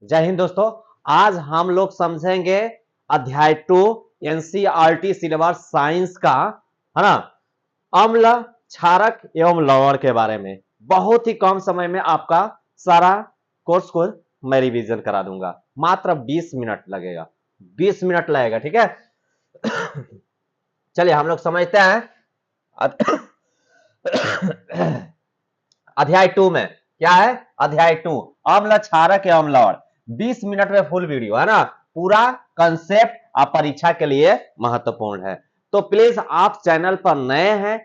जय हिंद दोस्तों। आज हम लोग समझेंगे अध्याय 2 एनसीईआरटी सिलेबस साइंस का, है ना, अम्ल, क्षारक एवं लवण के बारे में। बहुत ही कम समय में आपका सारा कोर्स को मैं रिवीजन करा दूंगा। मात्र 20 मिनट लगेगा, 20 मिनट लगेगा, ठीक है। चलिए हम लोग समझते हैं। अध्याय 2 में क्या है? अध्याय 2 अम्ल, क्षारक एवं लवण। 20 मिनट में फुल वीडियो, है ना। पूरा कंसेप्ट आप परीक्षा के लिए महत्वपूर्ण है। तो प्लीज आप चैनल पर नए हैं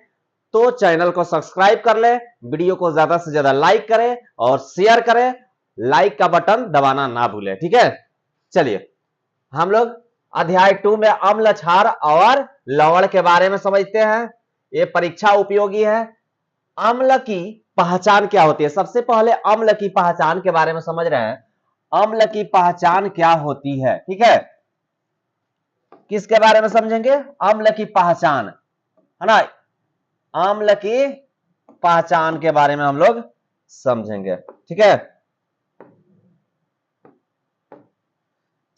तो चैनल को सब्सक्राइब कर ले, वीडियो को ज्यादा से ज्यादा लाइक करें और शेयर करें। लाइक का बटन दबाना ना भूलें, ठीक है। चलिए हम लोग अध्याय 2 में अम्ल, क्षार और लवण के बारे में समझते हैं। ये परीक्षा उपयोगी है। अम्ल की पहचान क्या होती है? सबसे पहले अम्ल की पहचान के बारे में समझ रहे हैं। अम्ल की पहचान क्या होती है, ठीक है। किसके बारे में समझेंगे? अम्ल की पहचान, है ना। अम्ल की पहचान के बारे में हम लोग समझेंगे, ठीक है।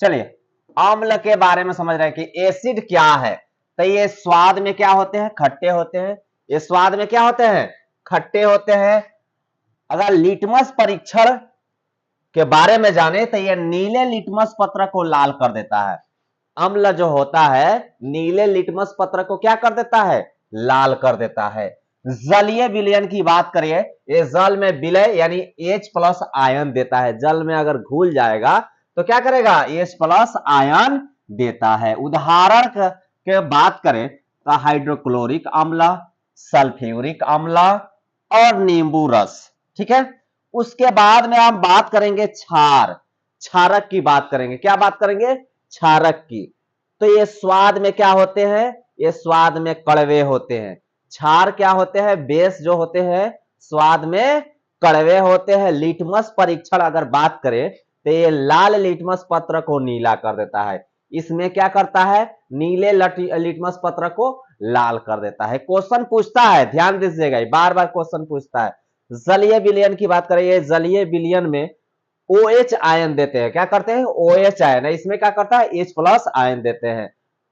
चलिए अम्ल के बारे में समझ रहे हैं कि एसिड क्या है। तो ये स्वाद में क्या होते हैं? खट्टे होते हैं। ये स्वाद में क्या होते हैं? खट्टे होते हैं। अगर लिटमस परीक्षण के बारे में जाने तो ये नीले लिटमस पत्र को लाल कर देता है। अम्ल जो होता है नीले लिटमस पत्र को क्या कर देता है? लाल कर देता है। जलीय विलयन की बात करिए, ये जल में विलय यानी H+ आयन देता है। जल में अगर घुल जाएगा तो क्या करेगा? H+ आयन देता है। उदाहरण के बात करें तो हाइड्रोक्लोरिक अम्ल, सल्फ्यूरिक अम्ल और नींबू रस, ठीक है। उसके बाद में हम बात करेंगे क्षार, क्षारक की बात करेंगे। क्या बात करेंगे? क्षारक की। तो ये स्वाद में क्या होते हैं? ये स्वाद में कड़वे होते हैं। क्षार क्या होते हैं? बेस जो होते हैं स्वाद में कड़वे होते हैं। लिटमस परीक्षण अगर बात करें तो ये लाल लिटमस पत्र को नीला कर देता है। इसमें क्या करता है? नीले लिटमस पत्र को लाल कर देता है। क्वेश्चन पूछता है, ध्यान दीजिएगा, बार बार क्वेश्चन पूछता है। जलीय विलयन की बात करें, ये जलीय विलयन में OH आयन देते हैं। क्या करते हैं? OH ion. इसमें क्या करता है? H+ आयन देते हैं।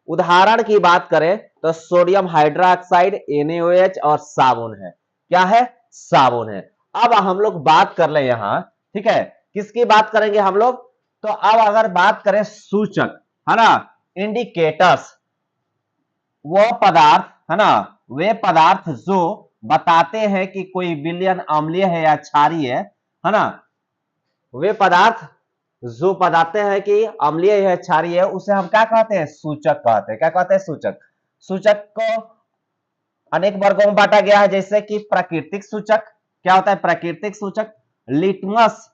उदाहरण की बात करें तो सोडियम हाइड्रोक्साइड NaOH और साबुन है। क्या है? साबुन है। अब हम लोग बात कर ले यहां, ठीक है। किसकी बात करेंगे हम लोग? तो अब अगर बात करें सूचक, है ना, इंडिकेटर्स, वो पदार्थ, है ना, वे पदार्थ जो बताते हैं कि कोई विलयन अम्लीय है या क्षारीय है ना, वे पदार्थ जो बताते हैं कि अम्लीय है क्षारीय है, उसे हम क्या कहते हैं? सूचक कहते हैं। क्या कहते हैं? सूचक। सूचक को अनेक वर्गों में बांटा गया है, जैसे कि प्राकृतिक सूचक। क्या होता है प्राकृतिक सूचक? लिटमस,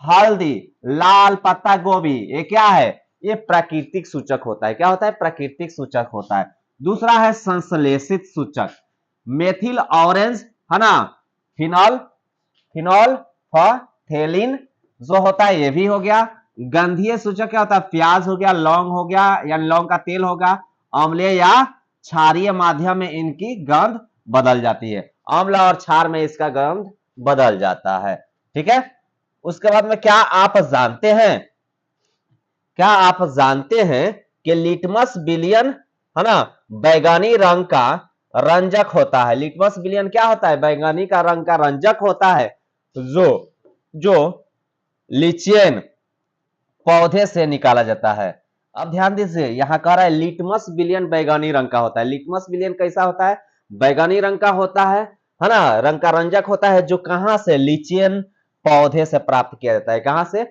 हल्दी, लाल पत्ता गोभी, ये क्या है? ये प्राकृतिक सूचक होता है। क्या होता है? प्राकृतिक सूचक होता है। दूसरा है संश्लेषित सूचक, मेथिल ऑरेंज, है ना, फिनॉल, फिनॉल फथेलिन जो होता है ये भी हो गया। गंधीय सूचक क्या होता है? प्याज हो गया, लौंग हो गया, या लौंग का तेल होगा। अम्लीय या क्षारीय माध्यम में इनकी गंध बदल जाती है। अम्ल और क्षार में इसका गंध बदल जाता है, ठीक है। उसके बाद में क्या आप जानते हैं, क्या आप जानते हैं कि लिटमस विलयन, है ना, बैगनी रंग का रंजक होता है। लिटमस विलयन क्या होता है? बैगनी का रंग का रंजक होता है, जो जो लिचियन पौधे से निकाला जाता है। अब ध्यान दीजिए, यहां कह रहा है लिटमस विलयन बैगनी रंग का होता है। लिटमस विलयन कैसा होता है? बैगनी रंग का होता है ना, रंग का रंजक होता है, जो कहां से? लिचियन पौधे से प्राप्त किया जाता है। कहां से?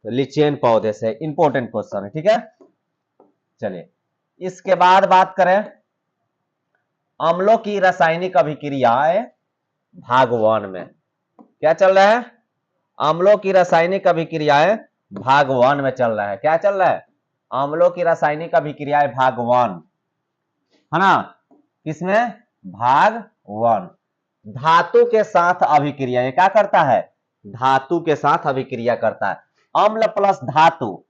लिचियन पौधे से। इंपॉर्टेंट क्वेश्चन है, ठीक है। चलिए इसके बाद बात करें अम्लों की रासायनिक अभिक्रियाएं भाग 1 में। क्या चल रहा है? अम्लों की रासायनिक अभिक्रियाएं भाग 1 में चल रहा है। क्या चल रहा है? अम्लों की रासायनिक अभिक्रियाएं भाग 1, है ना। किसमें? भाग 1। धातु के साथ अभिक्रिया, ये क्या करता है? धातु के साथ अभिक्रिया करता है। अम्ल प्लस धातु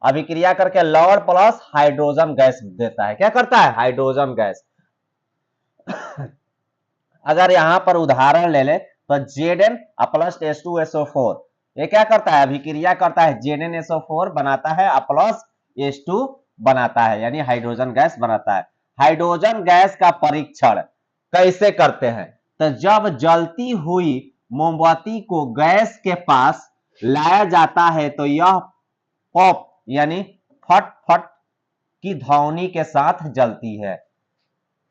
अभिक्रिया करके लवण प्लस हाइड्रोजन गैस देता है। क्या करता है? Hydrogen gas. अगर यहां पर उदाहरण ले ले तो Zn प्लस H2SO4, ये क्या करता है, अभिक्रिया करता है, ZnSO4 बनाता है प्लस H2 बनाता है, यानी हाइड्रोजन गैस बनाता है। हाइड्रोजन गैस का परीक्षण कैसे करते हैं, तो जब जलती हुई मोमबत्ती को गैस के पास लाया जाता है तो यह पॉप यानी फट फट की ध्वनि के साथ जलती है।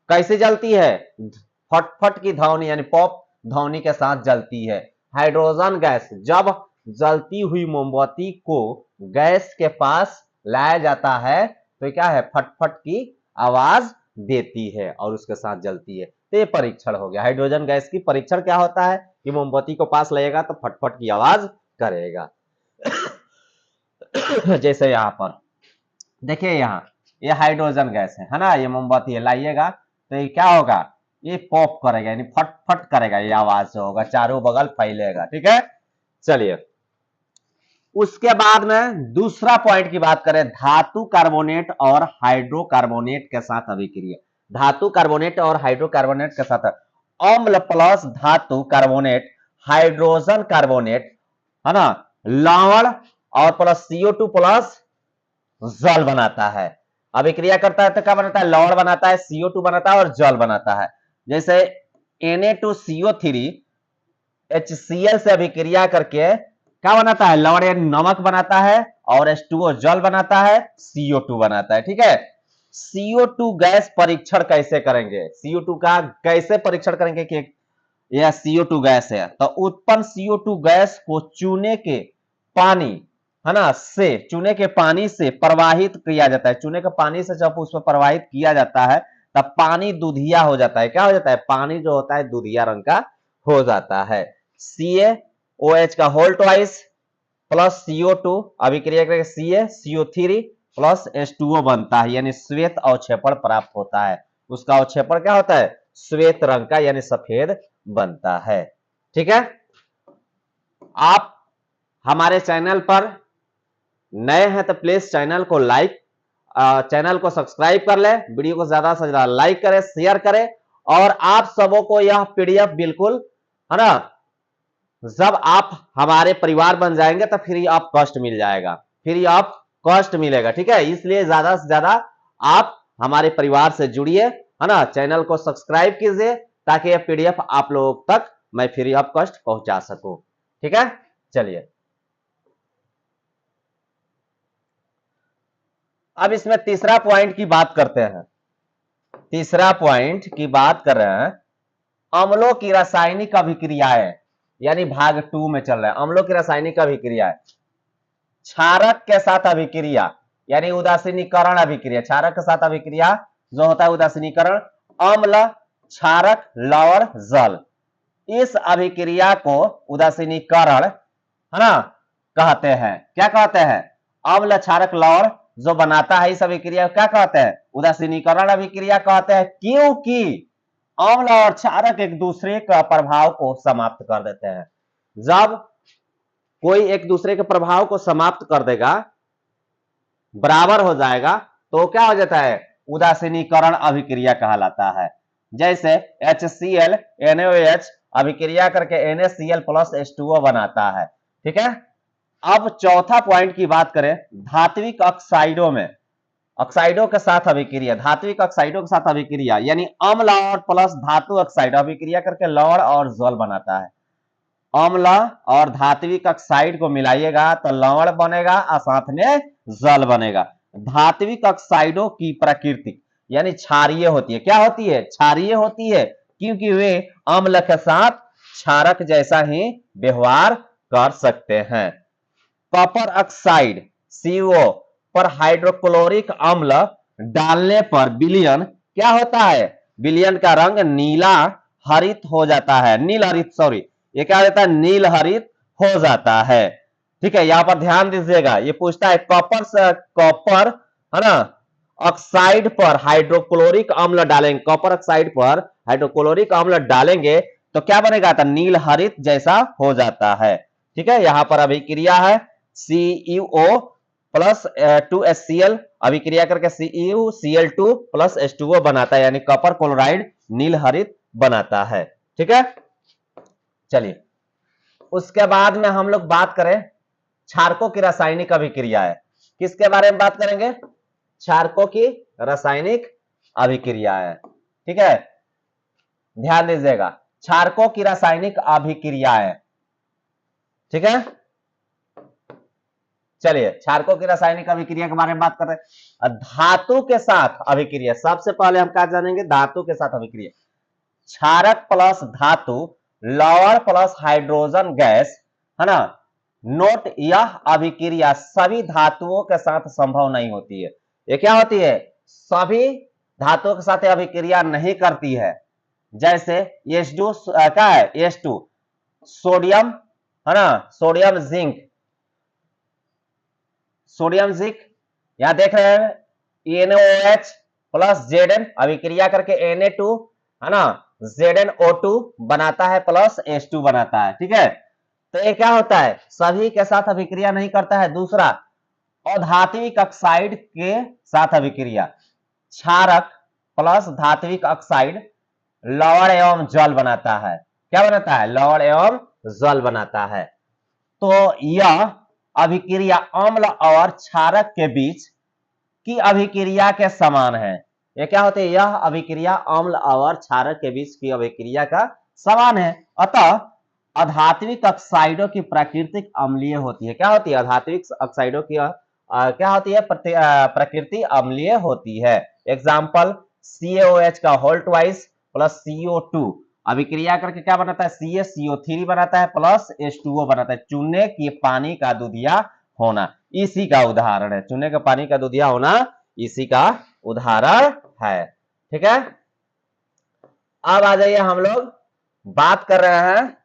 कैसे जलती है, फट फट की ध्वनि यानी पॉप ध्वनि के साथ जलती है। हाइड्रोजन गैस जब जलती हुई मोमबत्ती को गैस के पास लाया जाता है तो क्या है, फटफट की आवाज देती है और उसके साथ जलती है। तो ये परीक्षण हो गया हाइड्रोजन गैस की। परीक्षण क्या होता है कि मोमबत्ती को पास लगेगा तो फटफट की आवाज करेगा। जैसे यहां पर देखिए, यहाँ ये हाइड्रोजन गैस है ना, ये मोमबत्ती है, लाइएगा तो ये क्या होगा, ये पॉप करेगा यानी फट फट करेगा, ये आवाज से होगा, चारों बगल फैलेगा। ठीक है, चलिए उसके बाद में दूसरा पॉइंट की बात करें, धातु कार्बोनेट और हाइड्रोकार्बोनेट के साथ अभिक्रिया। धातु कार्बोनेट और हाइड्रोकार्बोनेट के साथ अम्ल प्लस धातु कार्बोनेट हाइड्रोजन कार्बोनेट है ना, लवण और प्लस CO2 प्लस जल बनाता है। अभिक्रिया करता है तो क्या बनाता है, लवण बनाता है, CO2 बनाता है और जल बनाता है। जैसे Na2CO3 HCl से अभिक्रिया करके क्या बनाता है, लवण यानी नमक बनाता है और H2O जल बनाता है, CO2 बनाता है। ठीक है, CO2 गैस परीक्षण कैसे करेंगे, CO2 का कैसे परीक्षण करेंगे कि यह CO2 गैस है, तो उत्पन्न CO2 गैस को चूने के पानी है ना से, चूने के पानी से प्रवाहित किया जाता है। चूने के पानी से जब उसमें प्रवाहित किया जाता है तब पानी दूधिया हो जाता है। क्या हो जाता है, पानी जो होता है दूधिया रंग का हो जाता है। CaOH का होल ट्वाइस प्लस CO2 अभिक्रिया करके CaCO3 प्लस H2O बनता है, यानी श्वेत अवक्षेपण प्राप्त होता है। उसका अवक्षेपण क्या होता है, श्वेत रंग का यानी सफेद बनता है। ठीक है, आप हमारे चैनल पर नए हैं तो प्लीज चैनल को चैनल को सब्सक्राइब कर ले, वीडियो को ज्यादा से ज्यादा लाइक करें, शेयर करें, और आप सबों को यह PDF बिल्कुल है ना, जब आप हमारे परिवार बन जाएंगे तो फ्री ऑफ कॉस्ट मिल जाएगा, फ्री ऑफ कॉस्ट मिलेगा। ठीक है, इसलिए ज्यादा से ज्यादा आप हमारे परिवार से जुड़िए है ना, चैनल को सब्सक्राइब कीजिए ताकि यह PDF आप लोगों तक मैं फ्री ऑफ कॉस्ट पहुंचा सकूं। ठीक है, चलिए अब इसमें तीसरा पॉइंट की बात करते हैं। तीसरा पॉइंट की बात कर रहे हैं, अम्लों की रासायनिक अभिक्रियाएं, यानी भाग 2 में चल रहा है। अम्लों की रासायनिक अभिक्रिया, क्षारक के साथ अभिक्रिया यानी उदासीनीकरण अभिक्रिया। क्षारक के साथ अभिक्रिया जो होता है उदासीनीकरण, अम्ल क्षारक लवण जल, इस अभिक्रिया को उदासीनीकरण है ना कहते हैं। क्या कहते हैं, अम्ल क्षारक लवण जो बनाता है इस अभिक्रिया को क्या कहते हैं, उदासीनीकरण अभिक्रिया कहते हैं, क्योंकि अम्ल और क्षारक एक दूसरे का प्रभाव को समाप्त कर देते हैं। जब कोई एक दूसरे के प्रभाव को समाप्त कर देगा, बराबर हो जाएगा, तो क्या हो जाता है, उदासीनीकरण अभिक्रिया कहलाता है। जैसे HCl NaOH अभिक्रिया करके NaCl प्लस H2O बनाता है। ठीक है, अब चौथा पॉइंट की बात करें, धात्विक ऑक्साइडों में, ऑक्साइडों के साथ अभिक्रिया, धात्विक ऑक्साइडों के साथ अभिक्रिया यानी अम्ल और प्लस धातु ऑक्साइड अभिक्रिया करके लवण और जल बनाता है। अम्ल और धात्विक ऑक्साइड को मिलाइएगा तो लवण बनेगा और साथ में जल बनेगा। धात्विक ऑक्साइडों की प्रकृति यानी क्षारीय होती है। क्या होती है, क्षारीय होती है, क्योंकि वे अम्ल के साथ क्षारक जैसा ही व्यवहार कर सकते हैं। कॉपर ऑक्साइड CO पर हाइड्रोक्लोरिक अम्ल डालने पर विलयन क्या होता है, विलयन का रंग नीला हरित हो जाता है, नील हरित, सॉरी ये क्या होता है, नील हरित हो जाता है। ठीक है, यहां पर ध्यान दीजिएगा, ये पूछता है कॉपर है ना ऑक्साइड पर हाइड्रोक्लोरिक अम्ल डालेंगे, कॉपर ऑक्साइड पर हाइड्रोक्लोरिक अम्ल डालेंगे तो क्या बनेगा, तो नील हरित जैसा हो जाता है। ठीक है, यहां पर अभिक्रिया है CuO प्लस 2HCl अभिक्रिया करके CuCl2 प्लस H2O बनाता है, यानी कॉपर क्लोराइड नील हरित बनाता है। ठीक है, चलिए उसके बाद में हम लोग बात करें क्षारकों की रासायनिक अभिक्रिया है। किसके बारे में बात करेंगे? क्षारकों की रासायनिक अभिक्रिया है। ठीक है, ध्यान दीजिएगा, क्षारकों की रासायनिक अभिक्रिया है। ठीक है, चलिए क्षारकों की रासायनिक अभिक्रिया के बारे में बात कर रहे हैं। धातु के साथ अभिक्रिया, सबसे पहले हम क्या जानेंगे? धातु के साथ अभिक्रिया। क्षारक प्लस धातु, लवण प्लस हाइड्रोजन गैस, है ना। नोट, यह अभिक्रिया सभी धातुओं के साथ संभव नहीं होती है। ये क्या होती है? सभी धातुओं के साथ अभिक्रिया नहीं करती है। जैसे H2 क्या है? H2 सोडियम, है ना, सोडियम जिंक, सोडियम जिंक यहां देख रहे हैं NaOH प्लस Zn अभिक्रिया करके Na2, है ना, ZnO2 बनाता है प्लस H2 बनाता है। ठीक है, तो ये क्या होता है? सभी के साथ अभिक्रिया नहीं करता है। दूसरा, अधात्विक ऑक्साइड के साथ अभिक्रिया। क्षारक प्लस धात्विक ऑक्साइड लवण एवं जल बनाता है। क्या बनाता है? लवण एवं जल बनाता है। तो यह अभिक्रिया अम्ल और क्षारक के बीच की अभिक्रिया के समान है। यह क्या होती है? यह अभिक्रिया अम्ल और क्षारक के बीच की अभिक्रिया का समान है। अतः अधात्विक ऑक्साइडों की प्राकृतिक अम्लीय होती है। क्या होती है? अधात्विक ऑक्साइडों की क्या होती है? प्रकृति अम्लीय होती है। एग्जाम्पल CaOH का होल ट्वाइस प्लस CO2 अभिक्रिया करके क्या बनाता है? CaCO3 बनाता है प्लस H2O बनाता है। चूने की पानी का दूधिया होना इसी का उदाहरण है। चूने के पानी का दूधिया होना इसी का उदाहरण है। ठीक है, अब आ जाइए, हम लोग बात कर रहे हैं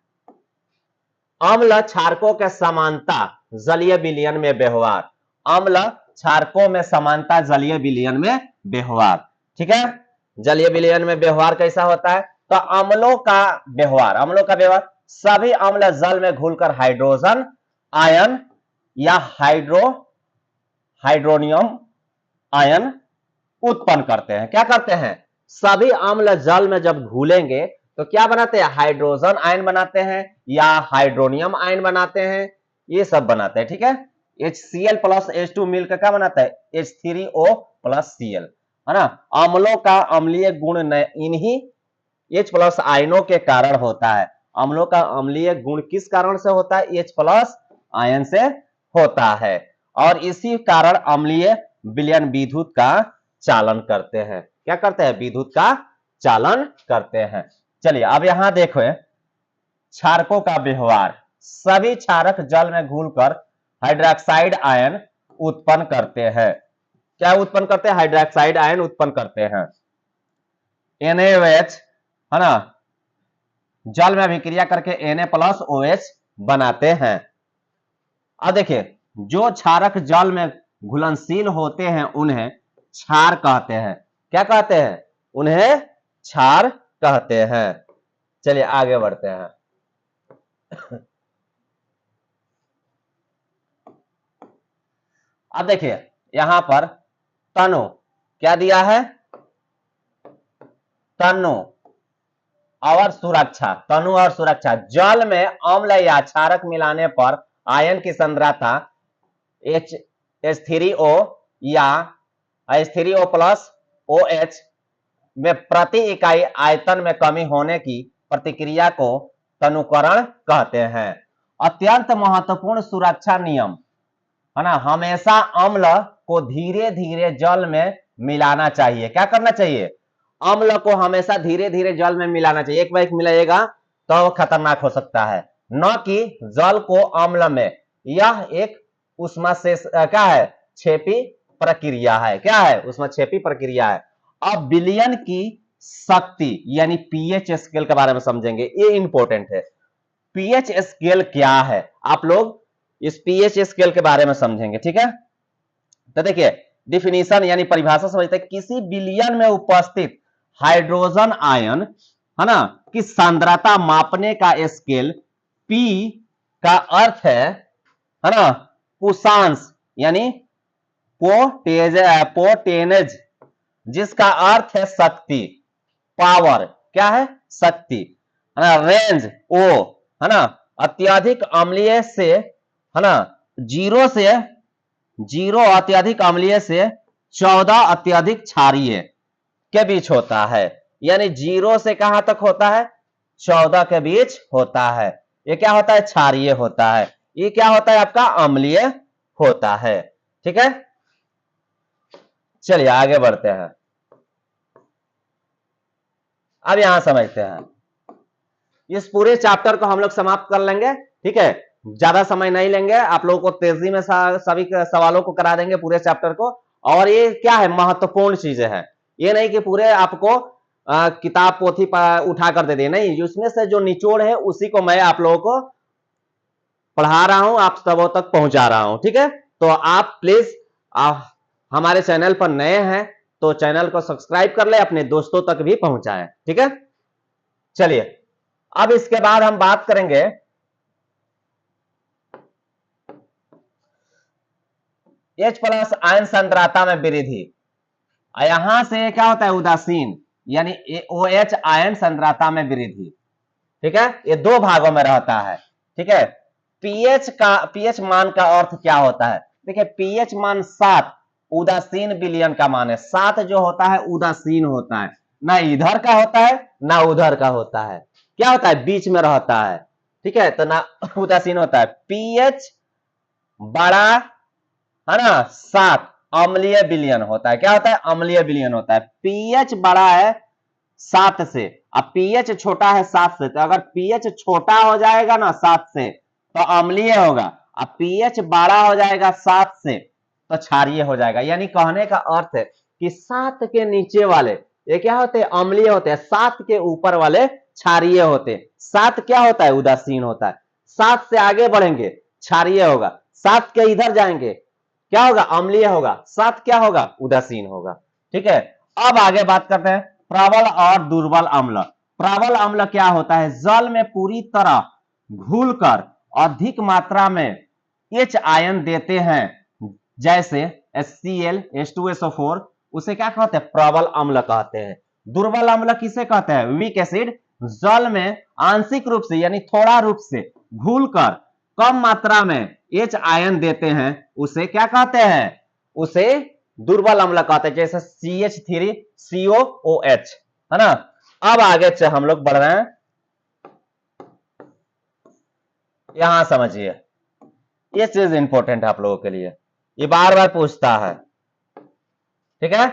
अम्ल क्षारकों के समानता जलीय विलयन में व्यवहार। अम्ल क्षारकों में समानता जलीय विलयन में व्यवहार। ठीक है, जलीय विलयन में व्यवहार कैसा होता है? तो अम्लों का व्यवहार, सभी अम्ल जल में घुलकर हाइड्रोजन आयन या हाइड्रोनियम आयन उत्पन्न करते हैं। क्या करते हैं? सभी अम्ल जल में जब घुलेंगे तो क्या बनाते हैं? हाइड्रोजन आयन बनाते हैं या हाइड्रोनियम आयन बनाते हैं, ये सब बनाते हैं। ठीक है, HCl प्लस H2 मिलकर क्या बनाता है? H3O प्लस Cl, है ना। अम्लों का अम्लीय गुण इन्हीं H प्लस आयनों के कारण होता है। अम्लों का अम्लीय गुण किस कारण से होता है? H प्लस आयन से होता है, और इसी कारण अम्लीय विलयन विद्युत का चालन करते हैं। क्या करते हैं? विद्युत का चालन करते हैं। चलिए अब यहां देखो क्षारकों का व्यवहार। सभी क्षारक जल में घुलकर हाइड्रोक्साइड आयन उत्पन्न करते हैं। क्या उत्पन्न करते हैं? हाइड्रोक्साइड आयन उत्पन्न करते हैं। NaOH, है ना, जल में अभिक्रिया करके Na प्लस OH बनाते हैं। अब देखिए, जो क्षारक जल में घुलनशील होते हैं उन्हें क्षार कहते हैं। क्या कहते हैं? उन्हें क्षार कहते हैं। चलिए आगे बढ़ते हैं। अब देखिए यहां पर तनु क्या दिया है? तनु और सुरक्षा। तनु और सुरक्षा, जल में अम्ल या क्षारक मिलाने पर आयन की सांद्रता H3O या H3O प्लस OH में प्रति इकाई आयतन में कमी होने की प्रतिक्रिया को तनुकरण कहते हैं। अत्यंत महत्वपूर्ण सुरक्षा नियम, है ना, हमेशा अम्ल को धीरे धीरे जल में मिलाना चाहिए। क्या करना चाहिए? अम्ल को हमेशा धीरे धीरे जल में मिलाना चाहिए। एक बार मिलाएगा तो खतरनाक हो सकता है, न कि जल को अम्ल में। यह एक उष्मा से क्या है? क्षेपी प्रक्रिया है। क्या है? उष्मा क्षेपी प्रक्रिया है। अब विलयन की शक्ति यानी पीएच स्केल के बारे में समझेंगे, ये इंपॉर्टेंट है। पीएच स्केल क्या है? आप लोग इस पीएच स्केल के बारे में समझेंगे। ठीक है, तो देखिए डिफिनीशन यानी परिभाषा समझते हैं। किसी विलयन में उपस्थित हाइड्रोजन आयन, है ना, की सांद्रता मापने का स्केल P का अर्थ है ना, कुशांश यानी पोटेनेज, जिसका अर्थ है शक्ति। पावर क्या है? शक्ति, है ना। रेंज O, है ना, अत्यधिक अम्लीय से, है ना, जीरो अत्यधिक अम्लीय से 14 अत्यधिक क्षारीय के बीच होता है। यानी 0 से कहां तक होता है? 14 के बीच होता है। ये क्या होता है? क्षारीय होता है। ये क्या होता है? आपका अम्लीय होता है। ठीक है, चलिए आगे बढ़ते हैं। अब यहां समझते हैं, इस पूरे चैप्टर को हम लोग समाप्त कर लेंगे। ठीक है, ज्यादा समय नहीं लेंगे, आप लोगों को तेजी में सभी सवालों को करा देंगे पूरे चैप्टर को। और ये क्या है? महत्वपूर्ण चीजें हैं। ये नहीं कि पूरे आपको किताब पोथी उठा कर दे दे, नहीं, उसमें से जो निचोड़ है उसी को मैं आप लोगों को पढ़ा रहा हूं, आप सबों तक पहुंचा रहा हूं। ठीक है, तो आप प्लीज हमारे चैनल पर नए हैं तो चैनल को सब्सक्राइब कर ले, अपने दोस्तों तक भी पहुंचाएं। ठीक है, चलिए अब इसके बाद हम बात करेंगे H+ आयन सांद्रता में वृद्धि। यहां से क्या होता है? उदासीन, यानी OH आयन सांद्रता में वृद्धि। ठीक है, ये दो भागों में रहता है। ठीक है, पीएच मान का अर्थ क्या होता है? देखिए, पीएच मान 7 उदासीन विलयन का मान है। 7 जो होता है उदासीन होता है, ना इधर का होता है ना उधर का होता है, क्या होता है? बीच में रहता है। ठीक है, तो ना उदासीन होता है। पीएच बड़ा, है ना, 7 अम्लीय विलयन होता है। क्या होता है? अम्लीय विलयन होता है। पीएच बड़ा है 7 से, अब पीएच छोटा है 7 से, तो अगर पीएच छोटा हो जाएगा ना 7 से तो अम्लीय होगा, अब पीएच बड़ा हो जाएगा 7 से तो क्षारीय हो जाएगा। यानी कहने का अर्थ है कि 7 के नीचे वाले ये क्या होते हैं? अम्लीय होते हैं। 7 के ऊपर वाले क्षारीय होते हैं। 7 क्या होता है? उदासीन होता है। 7 से आगे बढ़ेंगे क्षारीय होगा, 7 के इधर जाएंगे क्या होगा? अम्लीय होगा, 7 क्या होगा? उदासीन होगा। ठीक है, अब आगे बात करते हैं प्रबल और दुर्बल अम्ल। प्रबल अम्ल क्या होता है? जल में पूरी तरह घुलकर अधिक मात्रा में H आयन देते हैं, जैसे HCl, H2SO4, उसे क्या कहते हैं? प्रबल अम्ल कहते हैं। दुर्बल अम्ल किसे कहते हैं? वीक एसिड, जल में आंशिक रूप से यानी थोड़ा रूप से घुलकर कम मात्रा में H आयन देते हैं, उसे क्या कहते हैं? उसे दुर्बल अम्ल कहते हैं, जैसे CH3COOH, है ना। अब आगे से हम लोग बढ़ रहे हैं, यहां समझिए, ये चीज इंपॉर्टेंट है आप लोगों के लिए, ये बार बार पूछता है। ठीक है,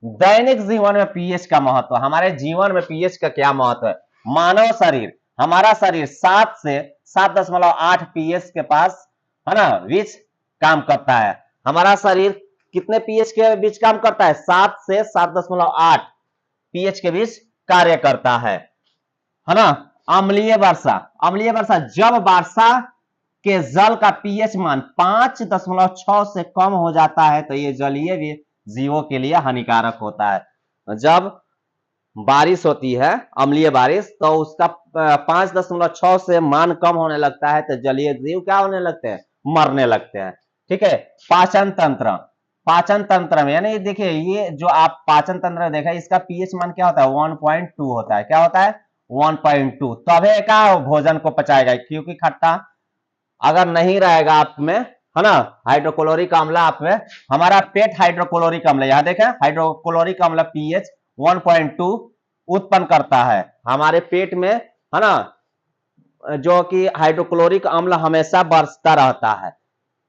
दैनिक जीवन में पीएच का महत्व। हमारे जीवन में पीएच का क्या महत्व है? मानव शरीर, हमारा शरीर 7 से 7.8 पीएच के पास, है ना, बीच काम करता है। हमारा शरीर कितने पीएच के बीच काम करता है? 7 से 7.8 पीएच के बीच कार्य करता है ना। अम्लीय वर्षा, अम्लीय वर्षा, जब वर्षा के जल का पीएच मान 5.6 से कम हो जाता है तो ये जलीय जीवों के लिए हानिकारक होता है। जब बारिश होती है, अम्लीय बारिश, तो उसका 5.6 से मान कम होने लगता है तो जलीय जीव क्या होने लगते हैं? मरने लगते हैं। ठीक है, पाचन तंत्र, पाचन तंत्र में, यानी देखिए ये जो आप पाचन तंत्र देखा, इसका पीएच मान क्या होता है? 1.2 होता है। क्या होता है? 1.2, तभी का भोजन को पचाएगा, क्योंकि खट्टा अगर नहीं रहेगा आप में, है ना, हाइड्रोक्लोरिक अम्ल आप में, हमारा पेट हाइड्रोक्लोरिक अम्ल, यहां देखें हाइड्रोक्लोरिक अम्ल पीएच 1.2 उत्पन्न करता है हमारे पेट में, है ना, जो कि हाइड्रोक्लोरिक अम्ल हमेशा बरसता रहता है।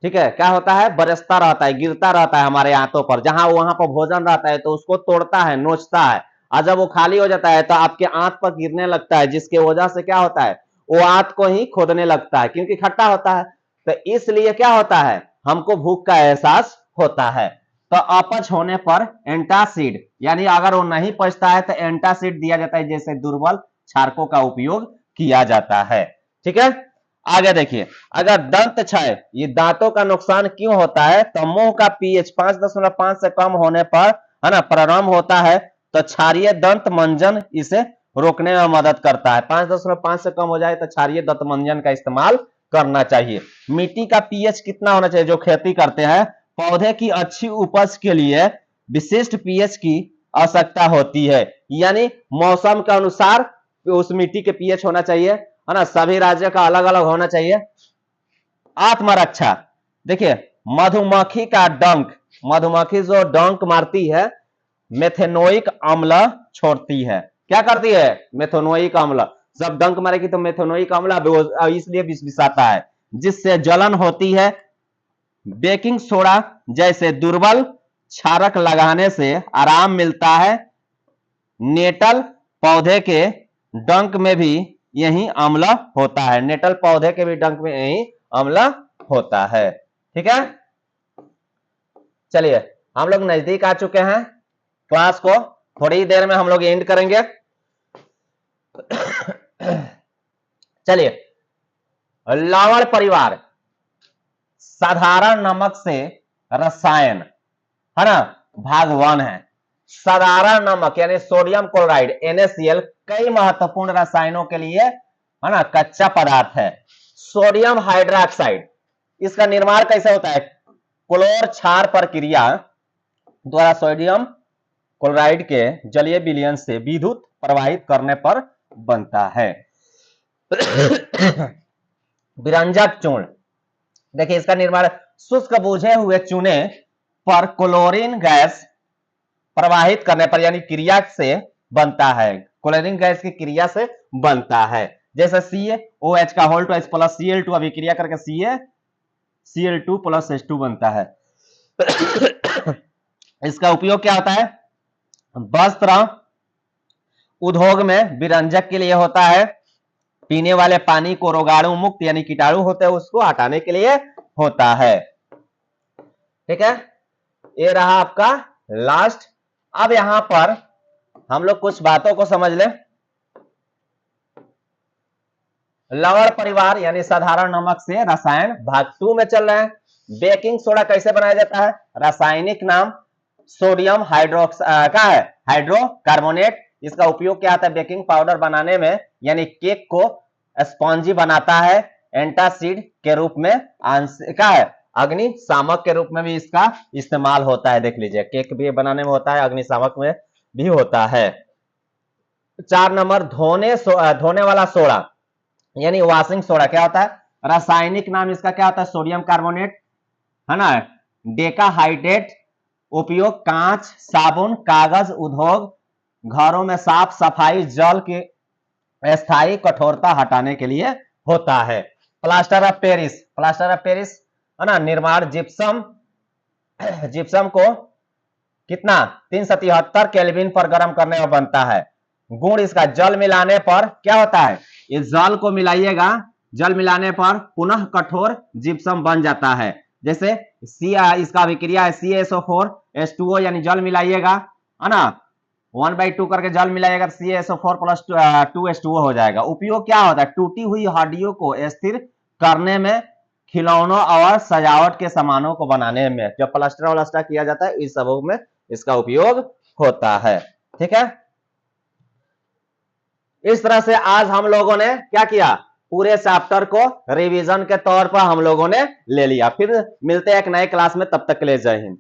ठीक है, क्या होता है? बरसता रहता है, गिरता रहता है हमारे आंतों पर, जहां वहां पर भोजन रहता है तो उसको तोड़ता है, नोचता है, और जब वो खाली हो जाता है तो आपके आंत पर गिरने लगता है, जिसके वजह से क्या होता है? वो आंत को ही खोदने लगता है, क्योंकि खट्टा होता है। तो इसलिए क्या होता है? हमको भूख का एहसास होता है। तो अपच होने पर एंटासिड, यानी अगर वो नहीं पचता है तो एंटासिड दिया जाता है, जैसे दुर्बल क्षारकों का उपयोग किया जाता है। ठीक है, आगे देखिए, अगर दंत क्षय, ये दांतों का नुकसान क्यों होता है? तो मुंह का पीएच 5.5 से कम होने पर, है ना, प्रारंभ होता है, तो क्षारीय दंत मंजन इसे रोकने में मदद करता है। 5.5 से कम हो जाए तो क्षारीय दंत मंजन का इस्तेमाल करना चाहिए। मिट्टी का पीएच कितना होना चाहिए? जो खेती करते हैं, पौधे की अच्छी उपज के लिए विशिष्ट पीएच की आवश्यकता होती है, यानी मौसम के अनुसार उस मिट्टी के पीएच होना चाहिए। है ना, सभी राज्य का अलग अलग होना चाहिए। आत्मरक्षा, देखिए मधुमक्खी का डंक, मधुमक्खी जो डंक मारती है मेथेनोइक अम्ल छोड़ती है। क्या करती है? मेथेनोइक अम्ल। जब डंक मारेगी तो मेथेनोइक अम्ल इसलिए विषाता है, जिससे जलन होती है। बेकिंग सोडा जैसे दुर्बल क्षारक लगाने से आराम मिलता है। नेटल पौधे के डंक में भी यही अम्ल होता है, नेटल पौधे के भी डंक में यही अम्ल होता है। ठीक है, चलिए हम लोग नजदीक आ चुके हैं, क्लास को थोड़ी देर में हम लोग एंड करेंगे। चलिए, लवण परिवार साधारण नमक से रसायन, है ना, भाग 1 है। साधारण नमक यानी सोडियम क्लोराइड NaCl कई महत्वपूर्ण रसायनों के लिए, है ना, कच्चा पदार्थ है। सोडियम हाइड्रोक्साइड, इसका निर्माण कैसे होता है? क्लोर क्षार प्रक्रिया द्वारा सोडियम क्लोराइड के जलीय विलयन से विद्युत प्रवाहित करने पर बनता है। विरंजक चूर्ण, देखिए इसका निर्माण शुष्क बुझे हुए चूने पर क्लोरीन गैस प्रवाहित करने पर यानी क्रिया से बनता है, क्लोरीन गैस की क्रिया से बनता है। जैसे CaOH का whole to H plus Cl2 अभिक्रिया करके Cl2 प्लस H2 बनता है। इसका उपयोग क्या होता है? वस्त्र उद्योग में विरंजक के लिए होता है। पीने वाले पानी को रोगाणु मुक्त यानी कीटाणु होते हैं उसको हटाने के लिए होता है। ठीक है, ये रहा आपका लास्ट। अब यहां पर हम लोग कुछ बातों को समझ लें। लवण परिवार यानी साधारण नमक से रसायन भाग 2 में चल रहे हैं। बेकिंग सोडा कैसे बनाया जाता है? रासायनिक नाम सोडियम हाइड्रोकार्बोनेट। इसका उपयोग क्या आता है? बेकिंग पाउडर बनाने में, यानी केक को स्पॉन्जी बनाता है। एंटासिड के रूप में क्या है? अग्निशामक के रूप में भी इसका इस्तेमाल होता है। देख लीजिए, केक भी बनाने में होता है, अग्निशामक में भी होता है। 4 नंबर धोने वाला सोडा यानी वॉशिंग सोडा क्या होता है? रासायनिक नाम इसका क्या होता है? सोडियम कार्बोनेट, है ना, डेकाहाइड्रेट। उपयोग कांच, साबुन, कागज उद्योग, घरों में साफ सफाई, जल की स्थायी कठोरता हटाने के लिए होता है। Plaster of Paris, plaster of Paris, है ना, निर्माण जिप्सम को कितना 373 केल्विन पर गर्म करने में बनता है। गुण इसका जल मिलाने पर क्या होता है? इस जल को मिलाइएगा, जल मिलाने पर पुनः कठोर जिप्सम बन जाता है। जैसे इसका अभिक्रिया है CaSO4H2O, यानी जल मिलाइएगा, है ना, 1/2 करके जल मिलाइएगा, CaSO4 प्लस 2H2O हो जाएगा। उपयोग क्या होता है? टूटी हुई हड्डियों को स्थिर करने में, खिलौनों और सजावट के सामानों को बनाने में, जब प्लास्टर व्लास्टर किया जाता है इस सबों में इसका उपयोग होता है। ठीक है, इस तरह से आज हम लोगों ने क्या किया? पूरे चैप्टर को रिवीजन के तौर पर हम लोगों ने ले लिया। फिर मिलते हैं एक नए क्लास में, तब तक के लिए जय हिंद।